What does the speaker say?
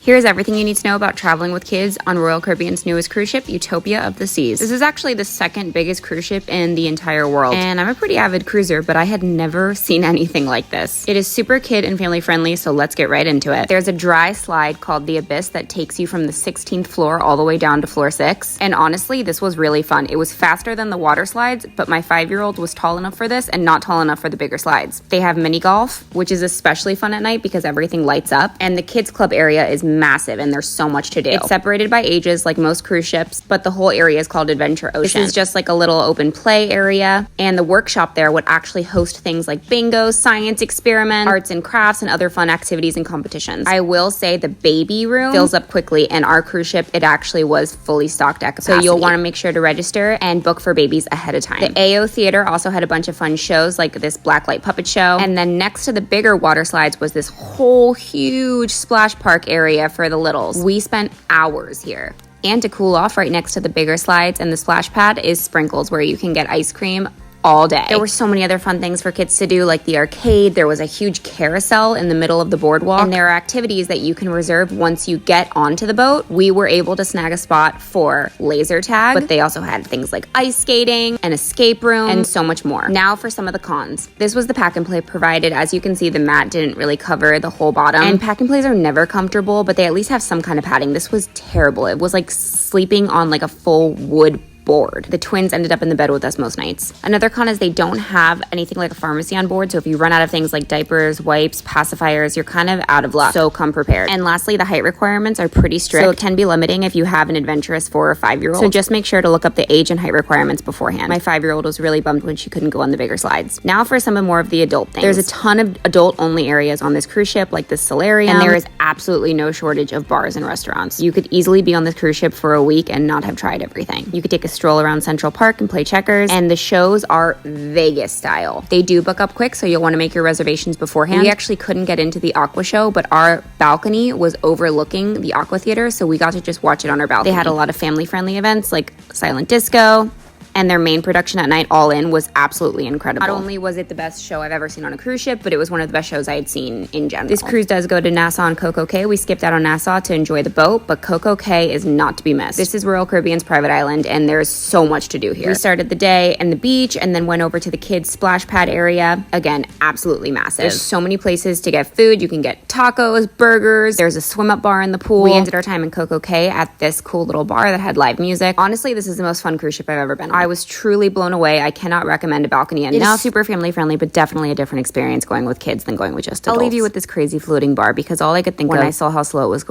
Here's everything you need to know about traveling with kids on Royal Caribbean's newest cruise ship, Utopia of the Seas. This is actually the second biggest cruise ship in the entire world, and I'm a pretty avid cruiser, but I had never seen anything like this. It is super kid and family friendly, so let's get right into it. There's a dry slide called the Abyss that takes you from the 16th floor all the way down to floor 6, and honestly, this was really fun. It was faster than the water slides, but my 5-year-old was tall enough for this and not tall enough for the bigger slides. They have mini golf, which is especially fun at night because everything lights up, and the kids club area is massive and there's so much to do. It's separated by ages like most cruise ships, but the whole area is called Adventure Ocean. This is just like a little open play area, and the workshop there would actually host things like bingo, science experiments, arts and crafts, and other fun activities and competitions. I will say the baby room fills up quickly, and our cruise ship, it actually was fully stocked at capacity. So you'll want to make sure to register and book for babies ahead of time. The AO Theater also had a bunch of fun shows like this blacklight puppet show, and then next to the bigger water slides was this whole huge splash park area for the littles. We spent hours here. And to cool off, right next to the bigger slides and the splash pad is Sprinkles, where you can get ice cream all day. There were so many other fun things for kids to do, like the arcade. There was a huge carousel in the middle of the boardwalk, and there are activities that you can reserve once you get onto the boat. We were able to snag a spot for laser tag, but they also had things like ice skating, an escape room, and so much more. Now for some of the cons. This was the pack and play provided. As you can see, the mat didn't really cover the whole bottom, and pack and plays are never comfortable, but they at least have some kind of padding. This was terrible. It was like sleeping on like a full wood board. The twins ended up in the bed with us most nights. Another con is they don't have anything like a pharmacy on board, so if you run out of things like diapers, wipes, pacifiers, you're kind of out of luck, so come prepared. And lastly, the height requirements are pretty strict, so it can be limiting if you have an adventurous 4 or 5-year-old, so just make sure to look up the age and height requirements beforehand. My 5-year-old was really bummed when she couldn't go on the bigger slides. Now for some more of the adult things. There's a ton of adult-only areas on this cruise ship, like the solarium, and there is absolutely no shortage of bars and restaurants. You could easily be on this cruise ship for a week and not have tried everything. You could take a stroll around Central Park and play checkers, and the shows are Vegas style. They do book up quick, so you'll want to make your reservations beforehand. We actually couldn't get into the Aqua show, but our balcony was overlooking the Aqua Theater, so we got to just watch it on our balcony. They had a lot of family-friendly events like silent disco, and their main production at night, All In, was absolutely incredible. Not only was it the best show I've ever seen on a cruise ship, but it was one of the best shows I had seen in general. This cruise does go to Nassau and Coco Cay. We skipped out on Nassau to enjoy the boat, but Coco Cay is not to be missed. This is Royal Caribbean's private island, and there's so much to do here. We started the day in the beach and then went over to the kids' splash pad area. Again, absolutely massive. There's so many places to get food. You can get tacos, burgers. There's a swim-up bar in the pool. We ended our time in Coco Cay at this cool little bar that had live music. Honestly, this is the most fun cruise ship I've ever been on. I was truly blown away. I cannot recommend a balcony enough. It is super family friendly, but definitely a different experience going with kids than going with just adults. I'll leave you with this crazy floating bar because all I could think when I saw how slow it was going